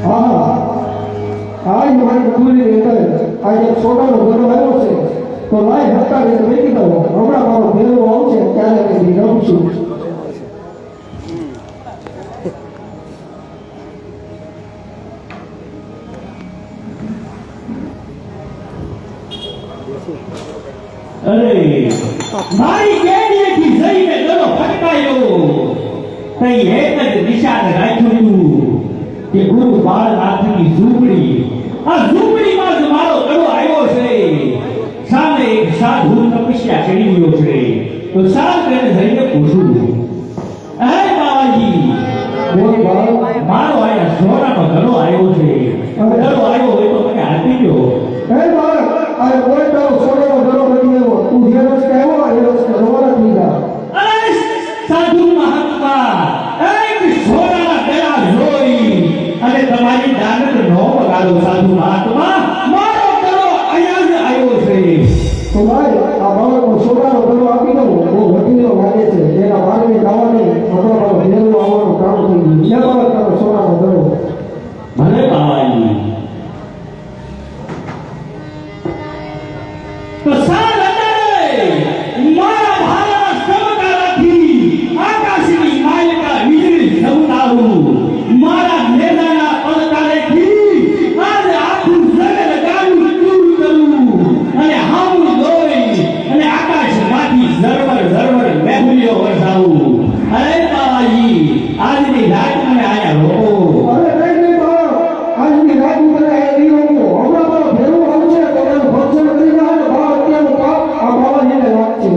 હા આ મારી પૂરી રીતે આ એક છોટાનો ઘરો આવ્યો છે તો લાય હત્તા રીતે બેઠી દો હમણાં મારો ભેરો આવશે ત્યારે મેં રમશું. અરે મારી કેડીએથી જઈને દડો ફટકાયો તઈ એક જ નિશાન રાખ્યું હતું કે ગુરુ બાળનાથની ઝૂંપડી. આ ઝૂંપડીમાં જ મારો દડો આવ્યો છે. સામે એક સાધુ તપસ્યા કરી રહ્યો છે તો શાંત એને જઈને પૂછું, હે બાવાજી બોલ ભાઈ મારો આયા સોનાનો દડો આવ્યો છે. દડો આવ્યો હોય તો મને આપી દો. હે બાળક આ કોઈ તારો છોટાનો ઘરો બની આવ્યો તું જે રસ્તે આવ્યો એ રસ્તે રવાના થઈ જા. અરે સાધુ મહાત્મા એક સોનાના દડા જોઈ અને તમારી દાનત નો બગાડો. સાધુ મહાત્મા મારો દડો અહીંયા જ આવ્યો છે. તો ભાઈ આ બાળકનો છોટાનો ઘરો આપી દઉં બહુ વટીલો લાગે છે એના માર્ગે જવાની હમણાં મારો ભેરો આવવાનું કામ થઈ ગયું. લે બાળક તારો છોટાનો ઘરો. ભલે બાવાજી. તો સાલ અત્યારે મારા ભાલા સમકારાથી આકાશની માલિકા વીજળી સમતાવું મારા નેજાના પડકારેથી આજે આખું જગત ગાયું દૂર કરું અને હામું દોરી અને આકાશમાંથી ઝરમર ઝરમર મેહુલીઓ વરસાવું. અરે બાવાજી આજની રાત મને આયા રોકો. અરે કઈ નહીં બાળક આજની રાત મને એ નહીં રોકો. હમણાં મારો ભેરો આવશે તો એનું ભક્ષણ કરી જાય ને બાળક અત્યારનું પાપ આ બાવાજીને લાગશે.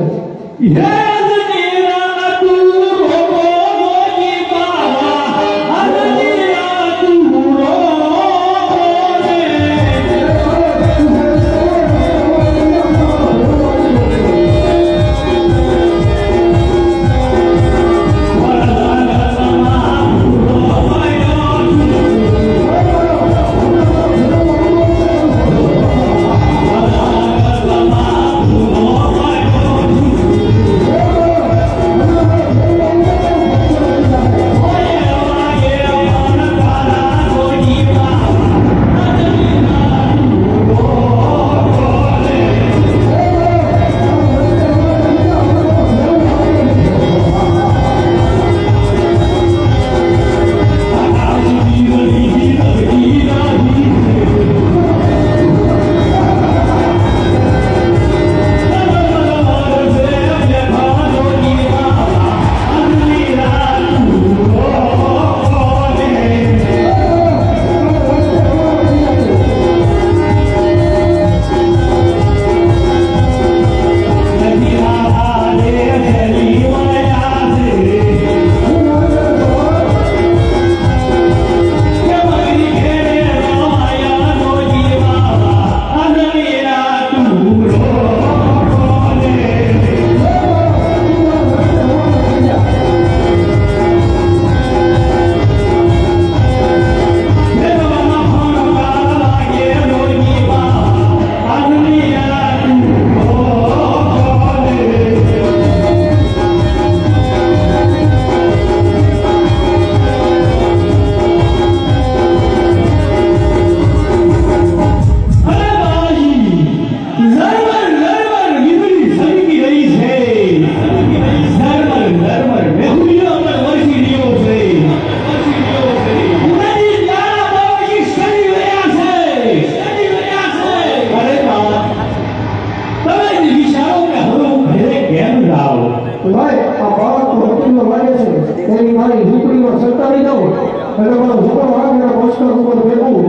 ભાઈ આ બાળકનો વટીલો લાગે છે એની મારી ઝૂંપડીમાં સરકારી જાઉં એટલે મારો ઝૂંપડો આગળ પોસ્ટર ઉપર બેઠું.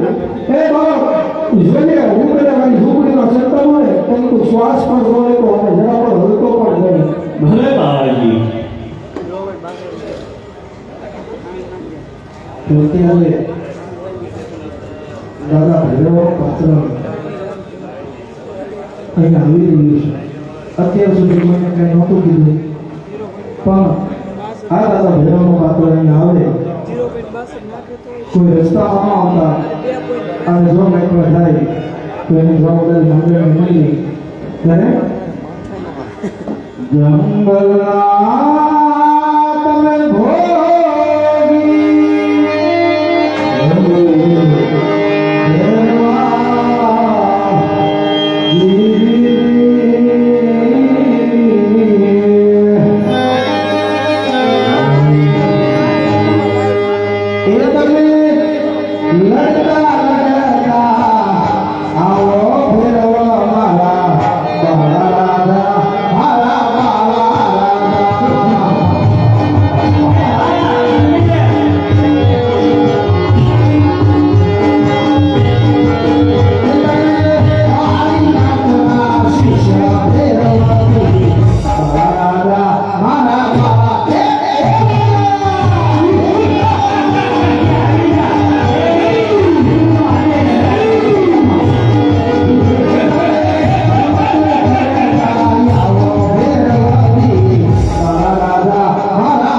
એ બાળક જોઈએ હું પેલા મારી ઝૂંપડીમાં સરકારું ને તેની કોઈ શ્વાસ પણ ન લેતો અને જરા પણ હલતો પણ નહીં. ભલે બાવાજી. તો ત્યારે દાદા ભૈરવ પાત્ર અહીં આવી રહ્યું છે. અત્યાર સુધી મને કઈ નહોતું કીધું પણ આ દાદા ભૈરવનો પાત્ર અહીં આવે કોઈ રસ્તામાં આવતા અને જો કંઈક થાય તો એની જવાબદારી મંડળને મળી ત્યારે જંગલના તમે ભોગી લડતા લડતા આવો ફેરવા મારા રાજા મારા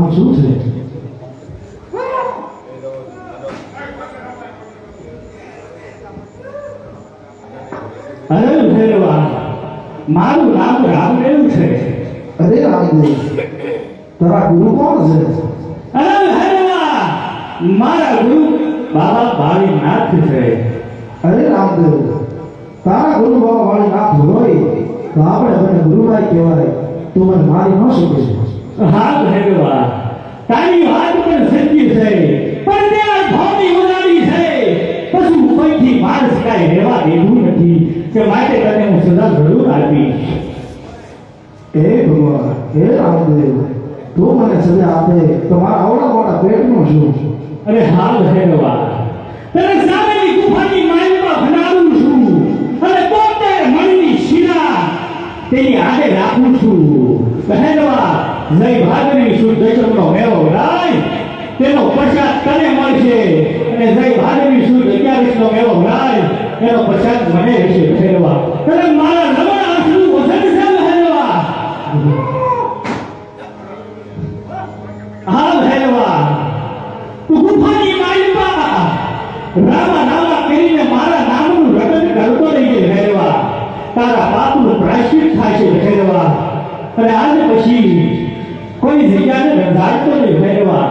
કામ શું છે અરે ભેરવા મારું નામ રામદેવ છે. અરે રામદેવ તારા ગુરુ કોણ છે અરે ભેરવા મારા ગુરુ બાબા ભાવીનાથ છે. અરે રામદેવ તારા ગુરુ બાબા વાળી નાથ હોય તો આપણે બંને ગુરુભાઈ કહેવાય તું મને મારી ન શકે હા ભેરવા તારી વાત પણ સત્ય છે પણ ત્યાં ધોની ઉડાડી છે પશુ પંખી માણસ કાંઈ રહેવા દેવું નથી કે માટે તને હું સદા જરૂર આપીશ. હે ભગવાન હે રામદેવ તું મને સજા આપે તો મારા આવડા મોટા પેટનું શું અરે હા ભેરવા તને સામેની ગુફાની માલિકમાં ભણાવું છું અને પોતે મણની શીરા તેની આડે રાખું છું. ભેરવા જય ભાદરવી સુદ દશમનો મેળો ભરાય તેનો પ્રસાદ તને મળશે અને જય ભાદરવી સુદ 11નો મેળો ભરાય એનો પ્રસાદ મને રહેશે. ભેરવા તને મારા રમણ આંસુ વસન છે. ભેરવા હા ભેરવા તું ગુફાની માલિકા રામા નામા કરીને મારા નામનું રટન કરતો રહીએ. ભેરવા તારા પાપનું પ્રાયશ્ચિત થાય છે. ભેરવા અને આજ પછી કોઈ જગ્યાને રંધાડતો નહીં. ભેરવા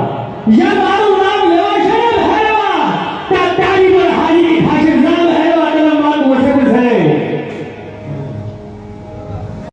જ્યાં મારું